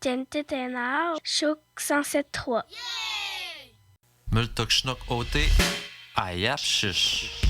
Tintin Choc 107.3. Multok Schnock OT, Ayap Shish.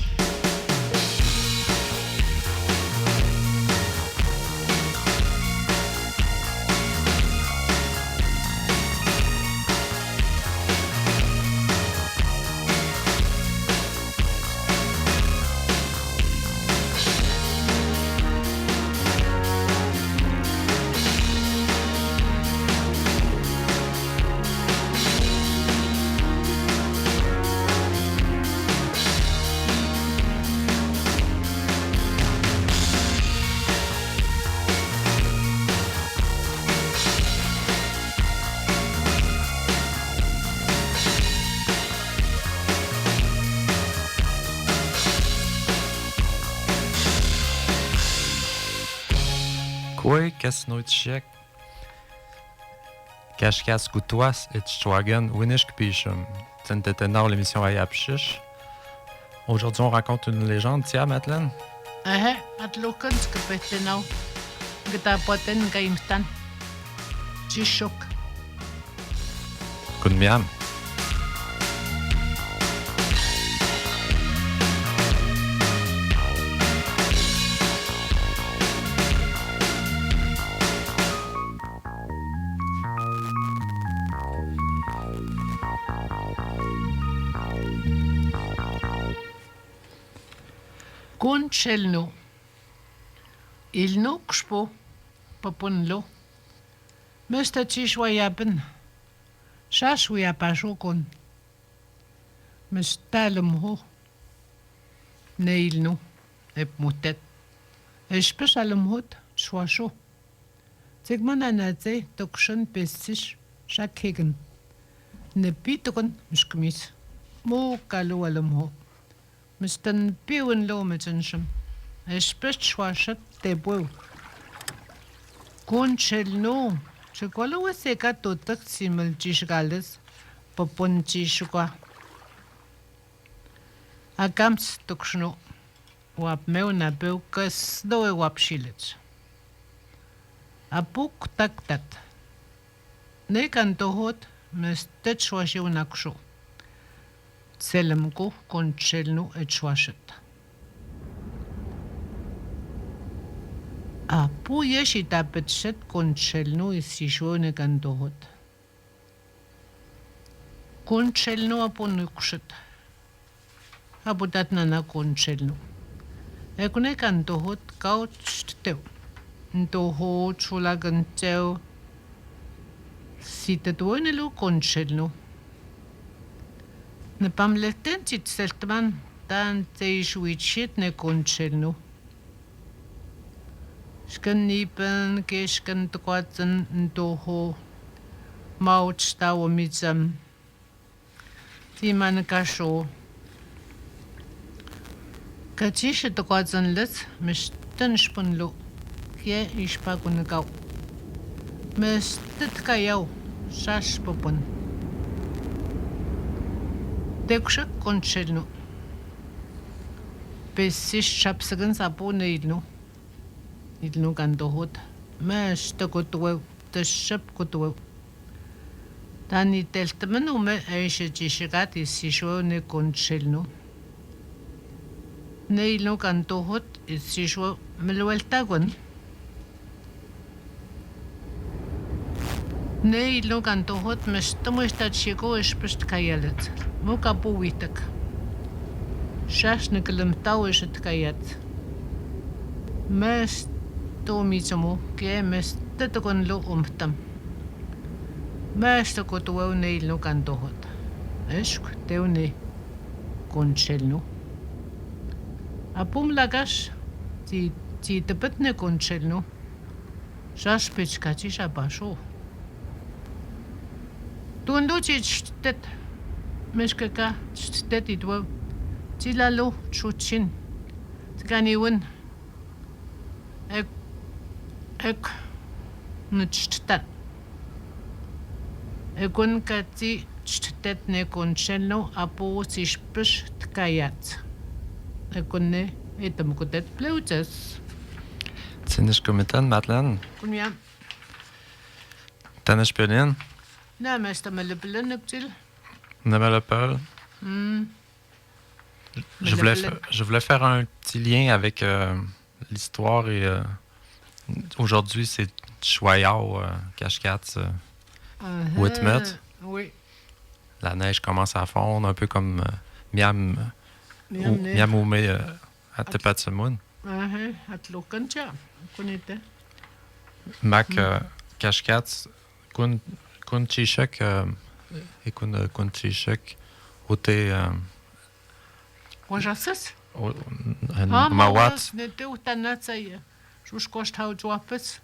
Quoi, qu'est-ce que nous Cache-casse coutois et Schwagen, Winnish Kpichum. C'était l'émission à Yapchish. Aujourd'hui, on raconte une légende, tiens, Madeleine. At lokan skapetinaw. Gatapaten gaimstan. Chishok. Kun miam. Kunchelno. Ilno kspo. Papunlo. Mr. Chishwayaben. Shashwayapashokon. Mistalumho. Neilno. Epmutet. Espesalumhot. Shwasho. Sigmananaze tokshan pesish. Shakhegen. Nepitokon mishkmis. Mo kalu alumho. Mistan piwen lo metensham. Espest shwashat tebwe. Kunchelno. Chikwalo waseka totak simil chishgales. Popon chishukwa. Agams tukshno. Wap meuna beukas doe wap shilets. Apuk taktat. Nekantohot mestet shwashunaksho. Selemko konchelno et shwashet. Apu yeshita petset konchelno isishone kantohot. Konchelno aponukshet. Abutat nana konchelno. Ekune kantohot kauchtew. Ntoho chulaganteu. Sitatuenelo konchelno. Ne pamleten tseltman tan teishwitchit ne konchelno. Skan nipen keskan tkwatsen ntoho mauch tawomitsam. Timan kasho. Kachish tkwatsen let mishten shpunlo. Kie ishpakunakau. Mestet kayau. Shash popon. Tekshak konchelno. Pesish chapsagan sapo ne ilno. Ilno kantohot. Mesh takotwew. Tashap kotwew. Tani teltman ume aisha chishigat isishwe ne konchelno. Ne ilno kantohot isishwe melweltagon. Ne ilno kantohot mestamo istachiko espest kayalet. Muka puwitak. Shash nekalemtau eshet kayat. Mes to mitsamo ke mes tetakon lo umtam. Mes takotuau ne ilno kantohot. Eshk teune konchelno. Apum lagas ti tepetne konchelno. Shash pechkachi shabasho. Tundo chtet meskaka chtet itwo tilalo chuchin tkaniwen ek nchtat ekon kati chtet ne konchelno apo sishpish tkayat ekonne etamkotet pleutes Tinish komitan, Madeleine. kunya Tanishpelin, Non, mais c'est le plein petit. Namalopol. Hmm. Je voulais faire un petit lien avec l'histoire et aujourd'hui, c'est Chouayao, Cascades, Whitmutt. Oui. La neige commence à fondre, un peu comme Miam Miamoumé à Tepatsumun. At Lokancha. Connaissez? Mac Cascades, Kun Chishek et Kun Chishek, Ote Wajasas? Mawat, N'était où t'as n'a ça y est. Je vous coche t'as au joapes.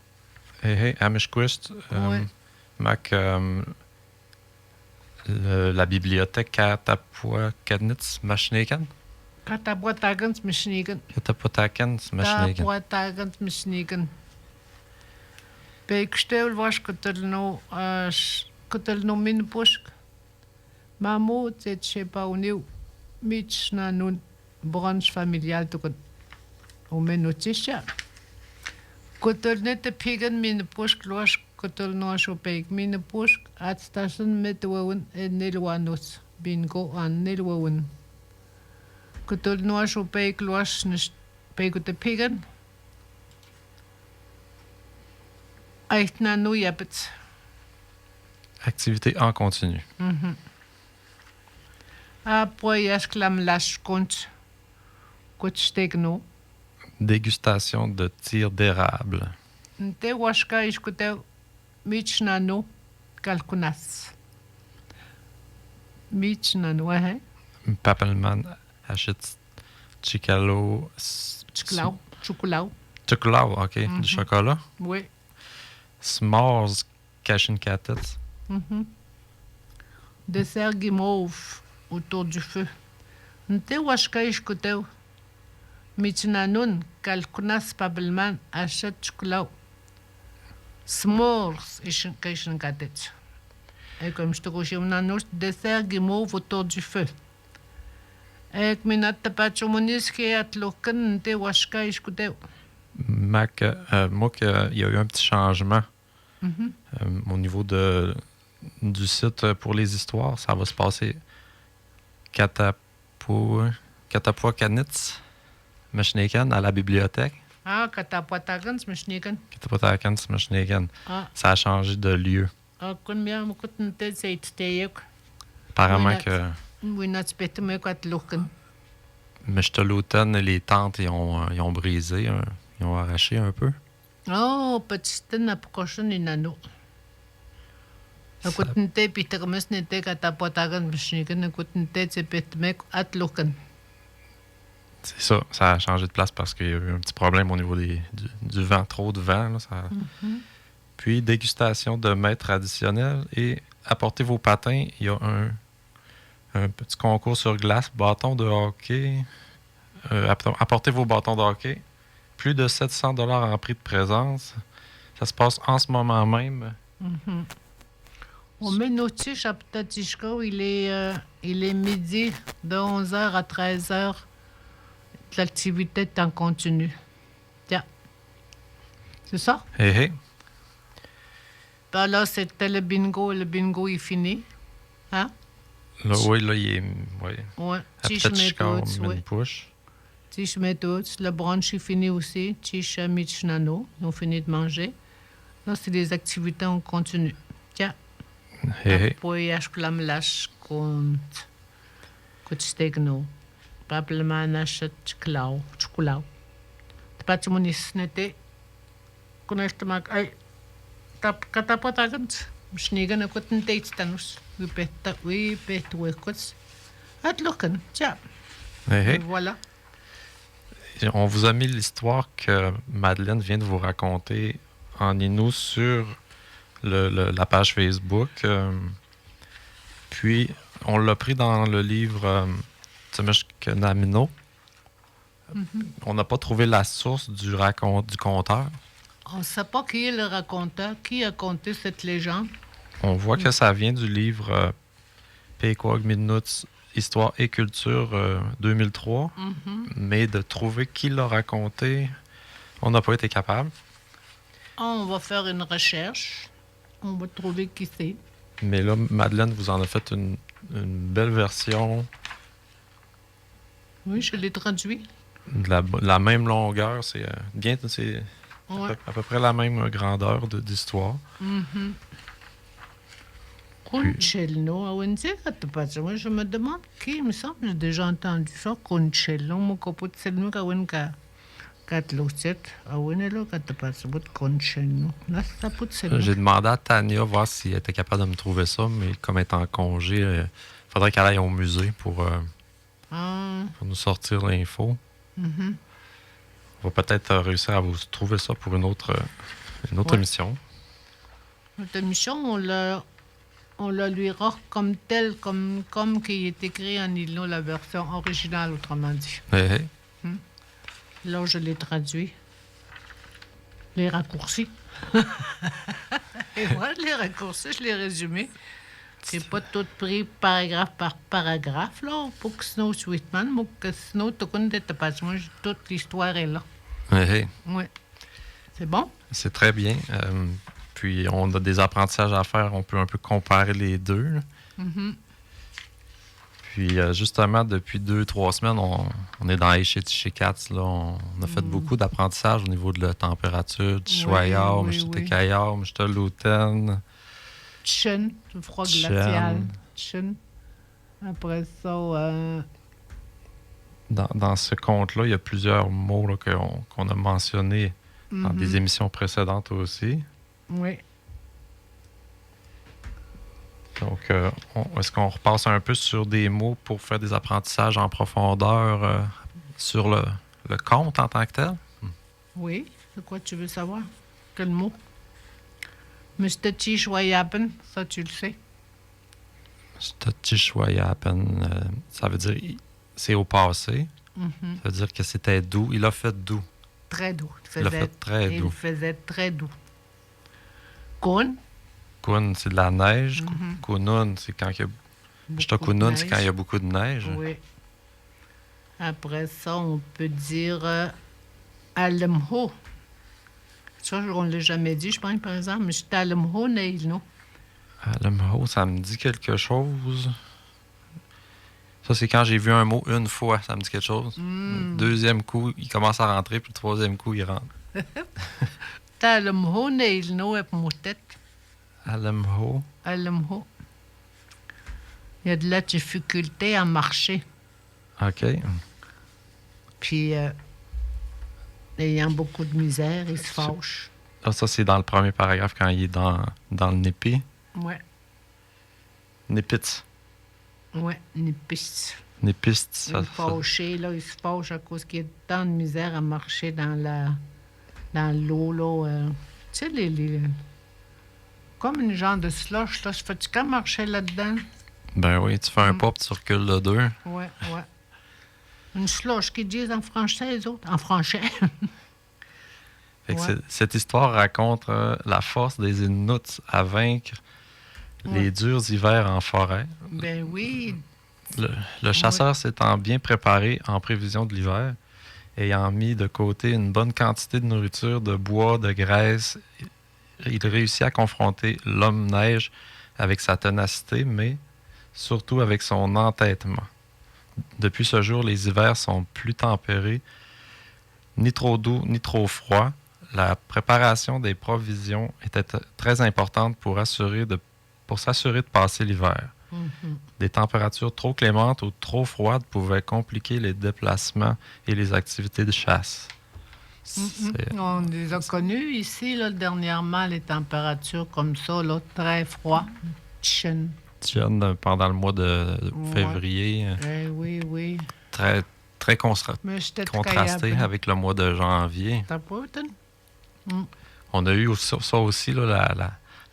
Amishquist, Ouais. Mac la bibliothèque Katapua Kadnitz Machnegan. Kataboitagans Michnigan. Katapotakan Machnegan. Kataboitagans Michnigan. Bekstel was kutelno min busk. Mamo zet shepa uniu. Mitch na nun branche familiale to o menotisha. Kutelnet de pigen min busk los kutelno so bek min busk at station met woon en nilwanus bingo an nilwoon. Kutelno so bek los nis bek de pigen. Echt na nu yapet. Activité en continu. Après, j'exclame la compte. Kutstegno. Dégustation de tir d'érable. Nte washka iskute michnano kalkunas. Michnano, ouais. Papelman achète Chicalo. Chuklau. Chuklau. Chocolat, ok. Du chocolat. Oui. S'mores Cashin Catets. Dessert guimauve autour du feu. Nte washka iskute michnanon kalkunas papelman achète chuklau. S'mores ishin katet. Et comme je te couche, on a nos dessert guimauve autour du feu. Et minat tapachomonis qui at loken nte washka iskute. Mac, moi, il y a eu un petit changement au niveau du site pour les histoires. Ça va se passer Katapua Kanitz, Machnegan, à la bibliothèque. Ah, katapoitagans michnigan. Katapua Kanitz, Machnegan. Ah, Ça a changé de lieu. kun bien mukut nte seit teyek. Apparemment Winat. que Winat spetume at loken. Mechtelauton et les tentes, ils ont brisé, ils ont arraché un peu. Oh, patsten apkoshen inano. Akut nte pitermes nte katapoitagans michnigan. Akut nte sepetume at loken. C'est ça, ça a changé de place parce qu'il y a eu un petit problème au niveau du vent, trop de vent. Là, ça... Puis, dégustation de mets traditionnels et apportez vos patins. Il y a un petit concours sur glace, bâton de hockey. Apportez vos bâtons de hockey. Plus de 700 $ en prix de présence. Ça se passe en ce moment même. On met notice à Ptatishko, il est midi de 11h à 13h. L'activité est en continu. Tiens. C'est ça? Hé, hé. Ben là, c'était le bingo. Le bingo est fini. Hein? Là, oui, là, il est. Oui. Ouais. À Tiche Chicago, méthode, ouais. push. Tiche méthode. Le brunch est fini aussi. Tiche Michnano. Ils ont fini de manger. Là, c'est des activités en continu. Tiens. Hé, hé. Après, je clame lâche compte. Kutstegno. Papelman achète chocolat. Pas de monis n'était. Connais-tu ma. Ay. Katapotagans. Schneegen a kotten teitstanus. Oui, pet wekots. At loken. Tiens. Hé, hé. Voilà. On vous a mis l'histoire que Madeleine vient de vous raconter en Innu sur la page Facebook. Puis, on l'a pris dans le livre Tzemeshk Namino. On n'a pas trouvé la source du conteur. On ne sait pas qui est le raconteur, qui a conté cette légende. On voit que ça vient du livre Pequog Minuts, Histoire et Culture 2003. Mais de trouver qui l'a raconté, on n'a pas été capable. On va faire une recherche. On va trouver qui c'est. Mais là, Madeleine vous en a fait une belle version Oui, je l'ai traduit. de la même longueur. C'est c'est Ouais. à peu près la même grandeur d'histoire. Concello, à Windsor, moi je me demande qui, il me semble, j'ai déjà entendu ça, Concello, mon copain de Selma, à Winka, Katlouset, à Winelo, Katapazabot, Concello. Là, ça peut être J'ai demandé à Tania voir si elle était capable de me trouver ça, mais comme elle est en congé, il faudrait qu'elle aille au musée pour nous sortir l'info. On va peut-être réussir à vous trouver ça pour une autre Ouais. émission. Notre émission, on la lui rend comme tel, comme qui est écrit en îlot, la version originale, autrement dit. Hey, hey. Là, je l'ai traduit. Les raccourcis. Et moi, les raccourcis, je l'ai résumé. C'est pas tout pris paragraphe par paragraphe, là, pour que sinon, Sweetman, mais que sinon, tu connais parce que moi, toute l'histoire est là. Hey, hey. Ouais. C'est bon? C'est très bien. Puis on a des apprentissages à faire. On peut un peu comparer les deux. Là. Puis justement, depuis 2-3 semaines, on est dans Aishetichikats. Là, on a fait beaucoup d'apprentissages au niveau de la température, du choyau, Mishtekayao, Mishteluten. Tchen, le froid Tchen. glacial. Tchen. Après ça, Dans ce conte-là, il y a plusieurs mots là, qu'on a mentionnés dans des émissions précédentes aussi. oui. Donc, est-ce qu'on repasse un peu sur des mots pour faire des apprentissages en profondeur sur le conte en tant que tel? Oui, c'est quoi tu veux savoir? Quel mot? Mr. Schwayaben, ça tu le sais. Statichwayapen, ça veut dire c'est au passé. Ça veut dire que c'était doux. Il a fait doux. Très doux. Il a fait très doux. Il faisait très doux. Kun, Kun, c'est de la neige. Kunun, c'est quand il y a... Shtokunun, c'est quand il y a beaucoup de neige. Oui. Après ça, on peut dire Alemho. Ça, on ne l'a jamais dit, je pense, par exemple, mais c'est Alemho Neil, non? Alemho, ça me dit quelque chose. Ça, c'est quand j'ai vu un mot une fois, ça me dit quelque chose. Le deuxième coup, il commence à rentrer, puis le troisième coup, il rentre. Alemho Neil, non, et mon tête. Alemho. Alemho. Il y a de la difficulté à marcher. OK. Puis, ayant beaucoup de misère, il se fâche. Là, ça, c'est dans le premier paragraphe quand il est dans le Népi. Ouais. Népitz. Ouais, une piste. Népist, Il ça. est fâché, là, il se fâche à cause qu'il y a tant de misère à marcher dans l'eau, là. Tu sais, comme une genre de slush, là. Se fait-tu quand marcher là-dedans? Ben oui, tu fais un pas, puis tu recules de 2. Ouais. Une slush qu'ils disent en français, les autres. En français. Fait que Ouais. cette histoire raconte la force des Inuits à vaincre les durs hivers en forêt. Ben oui. Le chasseur s'étant bien préparé en prévision de l'hiver, ayant mis de côté une bonne quantité de nourriture, de bois, de graisse, il réussit à confronter l'homme-neige avec sa ténacité, mais surtout avec son entêtement. Depuis ce jour, les hivers sont plus tempérés, ni trop doux, ni trop froids. La préparation des provisions était très importante pour s'assurer de passer l'hiver. Des températures trop clémentes ou trop froides pouvaient compliquer les déplacements et les activités de chasse. On les a connus ici, là, dernièrement, les températures comme ça, là, très froid. Tchen. Pendant le mois de février, Oui. très, très Mais j'étais contrasté capable. avec le mois de janvier. T'as pas, Ton? On a eu ça aussi, là,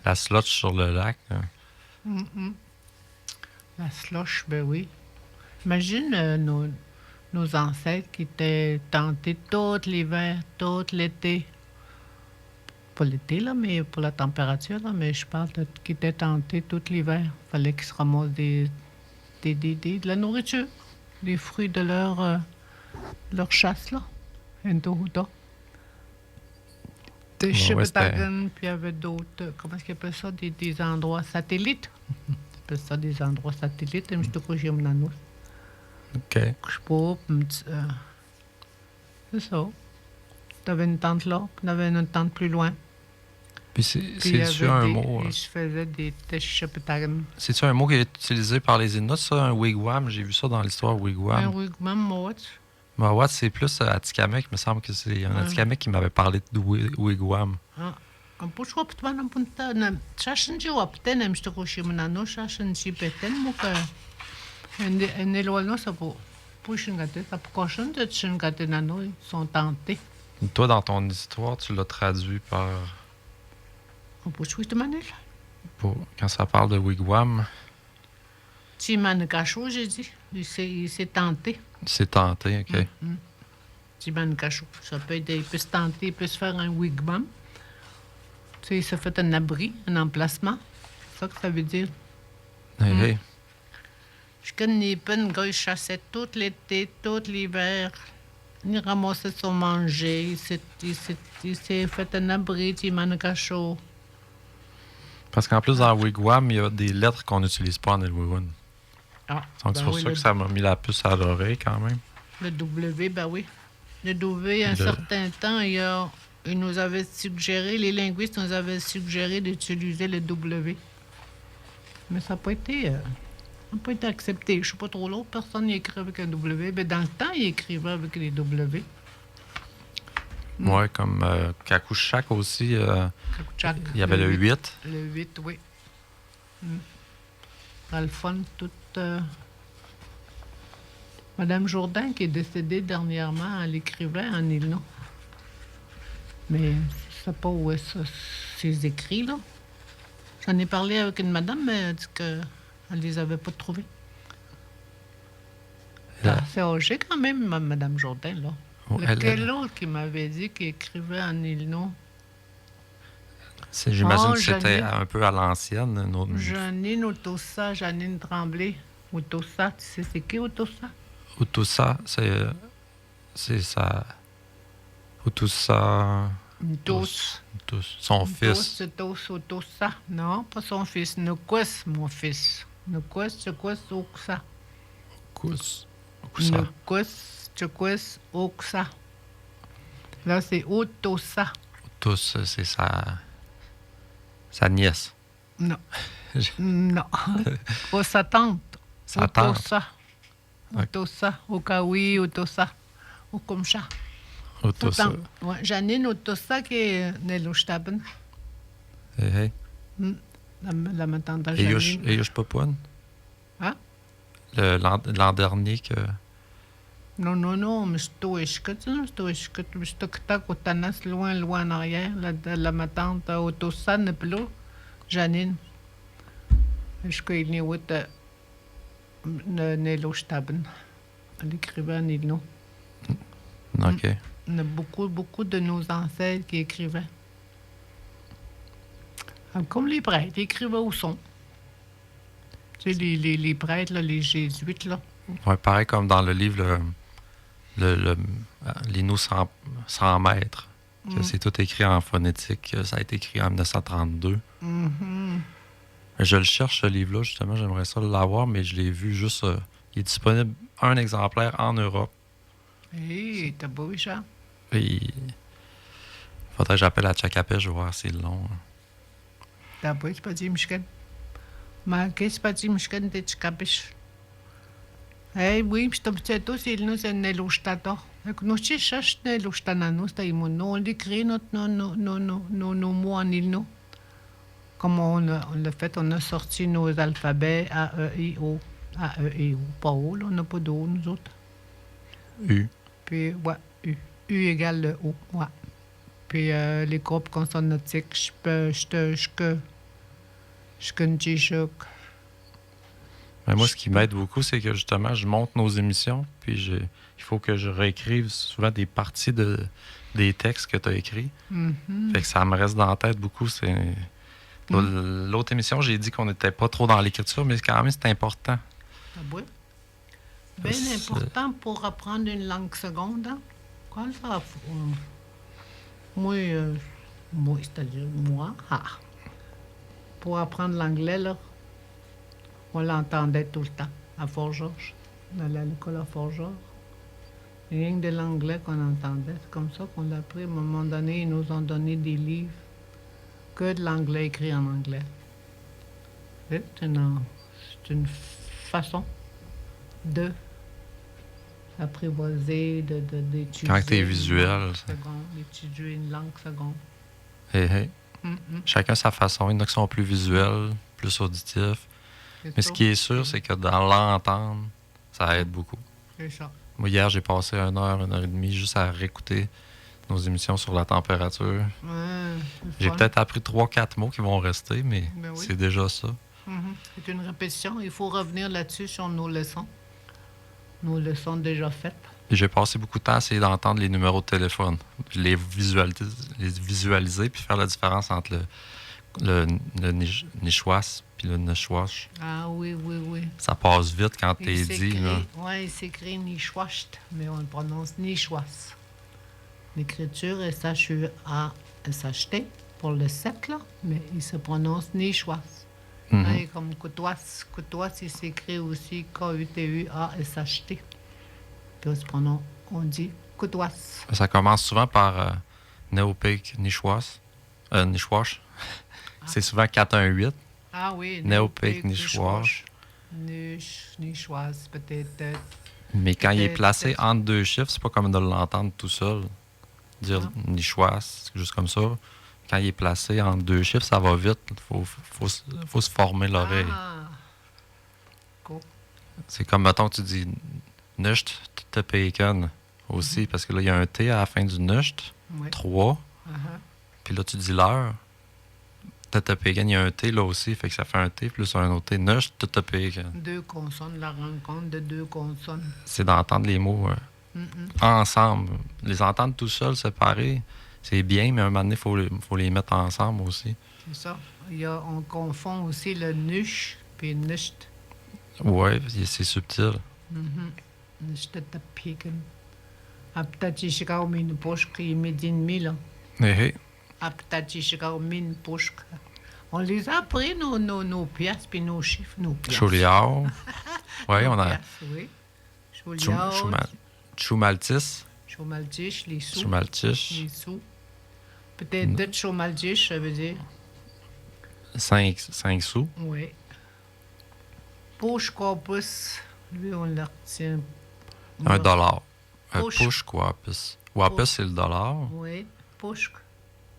la slotch sur le lac. La slush, ben oui. Imagine nos ancêtres qui étaient tentés tout l'hiver, tout l'été. Pas l'été, là, mais pour la température, là, mais je parle qui étaient tentés tout l'hiver. Fallait qu'ils se ramassent de la nourriture, des fruits de leur chasse, là. Entohuta. Peshepetagan, puis il y avait d'autres, comment est-ce qu'ils appellent ça, des endroits satellites. Ils appellent ça des endroits satellites, mais je te crois que j'ai mon anneau. OK. Je sais pas, c'est ça. T'avais une tente là, puis t'avais une tente plus loin. Puis Puis il y c'est-tu avait un mot... je faisais des Peshepetagan. C'est-tu un mot qui est utilisé par les Inuits, ça, un wigwam? J'ai vu ça dans l'histoire Un wigwam. wigwam, moi, Mawat, c'est plus Atikamekw. Il me semble que c'est un Atikamekw qui m'avait parlé de wigwam. Pourquoi tu vas punta na chashinji wapten am shtokoshi manano chashinji peten muka en elwano ça pour pushingate ça pour cochon de chingate nano ils sont tentés. Toi, dans ton histoire, tu l'as traduit par... Pour de manel. Quand ça parle de wigwam, Timan Kacho, j'ai dit. Il s'est tenté. c'est tenté, OK. Timan Kacho. Ça peut être, il peut se tenter, il peut se faire un wigwam. Tu sais, il se fait un abri, un emplacement. C'est ça que ça veut dire. Hey. Je connais pas une gars, il chassait tout l'été, tout l'hiver. Il ramassait son manger. Il s'est fait un abri, Timan Kacho. Parce qu'en plus, dans wigwam, il y a des lettres qu'on n'utilise pas en Elwyn. Ah, Donc, c'est pour ça que ça m'a mis la puce à l'oreille, quand même. Le W, ben oui. Le W, un certain temps, il nous avait suggéré, les linguistes nous avaient suggéré d'utiliser le W. Mais ça n'a pas été accepté. Je ne sais pas trop l'autre, personne n'y écrit avec un W. Mais dans le temps, il écrivait avec les W. Ouais, comme Kakushak aussi, Kakuchak, il y avait le 8. Le 8, oui. Dans le fond, toute... Madame Jourdain, qui est décédée dernièrement, elle écrivait en Ilno. Mais je ne sais pas où est ces écrits, là. J'en ai parlé avec une madame, mais elle a dit qu'elle ne les avait pas trouvés. C'est âgé quand même, Madame Jourdain, là. Lequel autre qui m'avait dit qu'il écrivait en Ilno? J'imagine que c'était un peu à l'ancienne. Janine Otossa, Janine Tremblay. Otossa, tu sais c'est qui Otossa? Otossa, c'est ça. Otossa... Son fils. Otossa. Non, pas son fils. Nukwes, mon fils. Nukwes, Tchekwes, Oksa. Nukwes, Tchekwes, Oksa. Là, c'est Otossa. Otossa, c'est sa nièce. Non. Non. Oh, sa tante. Sa tante. Otossa. Otossa. Okawi, Otossa. Okomcha. Otossa. Ouais, Janine Otossa qui est née au Staben. Hey. La ma tante à Janine. Eyush Papoun? Hein? L'an dernier que... Non, mais c'est loin en arrière. Ma tante Otossa n'est plus là. Janine. Je suis née au Staben. Elle écrivait en Ilno. OK. On a beaucoup de nos ancêtres qui écrivaient. Comme les prêtres, ils écrivaient au son. Tu sais, les prêtres, là, les jésuites, là. Ouais, pareil comme dans le livre l'Inno 100 mètres. Que c'est tout écrit en phonétique. Ça a été écrit en 1932. Je le cherche, ce livre-là, justement. J'aimerais ça l'avoir, mais je l'ai vu juste... il est disponible un exemplaire en Europe. Hé, t'as beau, Richard? Il faudrait que j'appelle à Tchakapé, je vais voir, c'est long. T'as beau, c'est pas dit, Michel. Mais qu'est-ce que c'est pas dit, Michel, t'es Tchakapé? Oui, puis c'est tout, c'est nous, c'est Nelostata. Nous, si je cherche Nelostananos, on écrit nos mots en Ilno. Comme on l'a fait, on a sorti nos alphabets A, E, I, O. A, E, I, O. Pas O, là, on n'a pas de O, nous autres. U. Puis, ouais, U. U égale le O, ouais. Puis, les groupes consonantiques, Mais moi, ce qui m'aide beaucoup, c'est que justement, je monte nos émissions, puis il faut que je réécrive souvent des parties des textes que tu as écrits. Fait que ça me reste dans la tête beaucoup. L'autre émission, j'ai dit qu'on n'était pas trop dans l'écriture, mais quand même, c'est important. Ah oui? Bien important pour apprendre une langue seconde. Hein? Moi, Moi, c'est-à-dire moi. Pour apprendre l'anglais, là, on l'entendait tout le temps à Fort-Georges. On allait à l'école à Fort-Georges. Rien que de l'anglais qu'on entendait. C'est comme ça qu'on l'a appris. À un moment donné, ils nous ont donné des livres que de l'anglais écrit en anglais. C'est une façon de apprivoiser, d'étudier. Quand t'es visuel. D'étudier une langue seconde. Hey. Chacun sa façon. Il y en a qui sont plus visuels, plus auditifs. Mais ce qui est sûr, c'est que dans l'entendre, ça aide beaucoup. C'est ça. Moi, hier, j'ai passé 1 heure et demie juste à réécouter nos émissions sur la température. J'ai peut-être appris 3-4 mots qui vont rester, mais Ben oui. c'est déjà ça. C'est une répétition. Il faut revenir là-dessus sur nos leçons. Nos leçons déjà faites. Et j'ai passé beaucoup de temps à essayer d'entendre les numéros de téléphone. Les visualiser puis faire la différence entre le nichouas puis le nechouache. Ah oui. Ça passe vite quand t'es dit. Oui, il s'écrit nichouacht, mais on le prononce nichouas. L'écriture est S-H-U-A-S-H-T pour le 7, là, mais il se prononce nichouas. Hein, comme Coutouas. Coutouas, il s'écrit aussi K-U-T-U-A-S-H-T. Puis on dit Coutouas. Ça commence souvent par Néopéc Nichouas. Nichouache. C'est souvent 418. Ah oui. Néopéc Nichouache. Nichouas, peut-être. Mais quand il est placé entre deux chiffres, c'est pas comme de l'entendre tout seul. Dire Nichouas, juste comme ça. Quand il est placé entre deux chiffres, ça va vite. Il faut se former l'oreille. Cool. C'est comme, mettons, tu dis Nusht te peiken aussi, parce que là, il y a un T à la fin du Nusht. 3. Puis là, tu dis l'heure. Te peiken, il y a un T là aussi, fait que ça fait un T plus un autre T. Nusht te peiken. 2 consonnes, la rencontre de 2 consonnes. C'est d'entendre les mots ensemble. Les entendre tout seul, séparés, c'est bien, mais à un moment donné, il faut les mettre ensemble aussi. C'est ça. On confond aussi le nush puis nisht. Oui, c'est subtil. Nisht te piken. Aptati shikao min poshk y medin mila. Aptati shikao min poshk. On les a appris, nos pièces puis nos chiffres, nos pièces. Chouliao. Oui, on a. Oui. Chouliao. Choumaltis. Choumaltiche, les sous. Choumaltiche. Les sous. Peut-être d'autres choumaltiche, ça veut dire. 5 sous. Oui. Push corpus, lui, on le retient. $1. Push. Push quapus. Wapus, c'est le dollar. Oui. Push.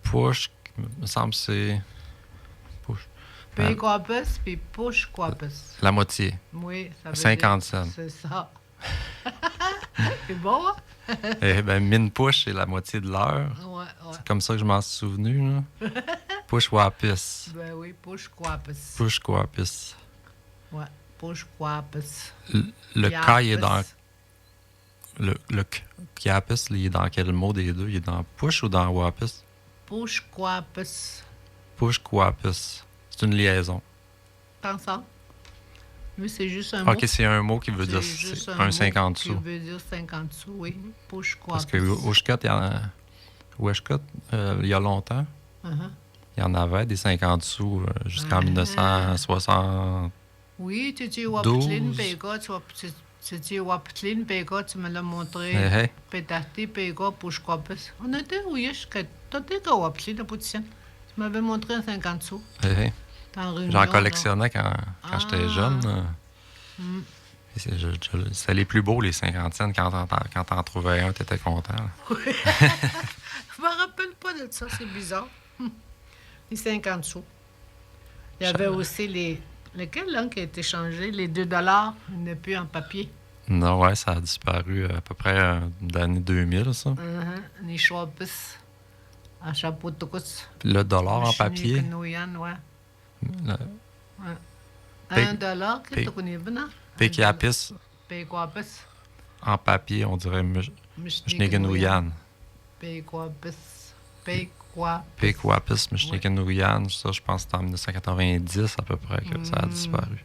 Push, il me semble que c'est. Push. Pay corpus, puis push corpus. La moitié. Oui, ça veut 50 dire. cents. C'est ça. C'est bon, hein? Eh bien, min push, c'est la moitié de l'heure. Ouais. C'est comme ça que je m'en suis souvenu. Là. Push wapus. Ben oui, push corpus. Push quapus. Ouais, push corpus. Le K, il est dans. Le Kiapus, il est dans quel mot des deux? Il est dans push ou dans wapus? Push corpus. Push quapus. C'est une liaison. Pense ça. Lui, c'est juste un mot. OK, c'est un mot qui veut dire juste un 50 sous. Qui veut dire 50 sous, oui. Push Parce corpus. que Oueshkat, il y a longtemps, il y en avait des 50 sous jusqu'en 1960. Oui, tu dis Wapitlin, Pega, tu dis Wapitlin, Pega, tu me l'as montré. Pétarté, Pega, Push corpus. On était, oui, tu étais à Wapitlin, la poutine. Tu m'avais montré un 50 sous. J'en collectionnais quand j'étais jeune. C'était les plus beaux, les 50 cents. Quand t'en trouvais un, t'étais content. Oui. Je me rappelle pas de ça, c'est bizarre. Les 50 sous. Il y avait aussi lesquels qui a été changé? Les $2, il n'est plus en papier. Non, ouais, ça a disparu à peu près dans l'année 2000, ça. Les Schwabus, à chapeau de tous. Le dollar en papier. $1, qu'est-ce que tu connais? Pékiapis. Pékiapis. En papier, on dirait Mishniganouyan. Pékiapis. Pékiapis, Mishniganouyan. Ça, je pense que c'est en 1990 à peu près que ça a disparu.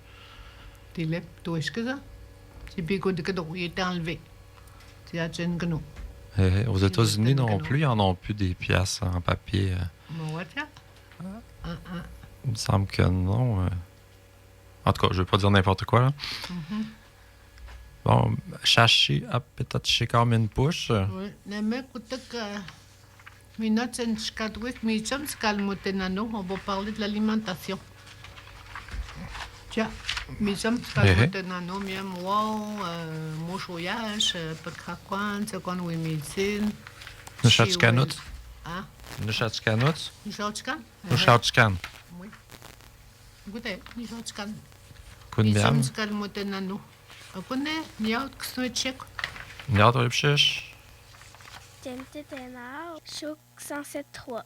T'es là, toi, est-ce que ça? C'est Pékiapis, il était enlevé. C'est à Tchengenou. Aux États-Unis non Canada. plus, ils en ont plus des pièces en papier. Mawatya. Il me semble que non. En tout cas, je ne vais pas dire n'importe quoi. Là. Bon, Chachi a peut-être chez Carmen Push. Oui, mais écoute, minutes en Chikadwick, Micham, Skalmotenano, on va parler de l'alimentation. Tiens, Micham, Skalmotenano, miam wow, mochoyage, pekrakwan, second we médecine. Nushatchkanut. Ah, Nushatchkanut. Nishotchkan? Nushatchkan. Oui. Écoutez, Nishotchkan. Kunmiam. Micham, Skalmotenano. Akune, niaut, ksnoitchek. Niad Ripshish. Gente Tenau, Chouk 107.3.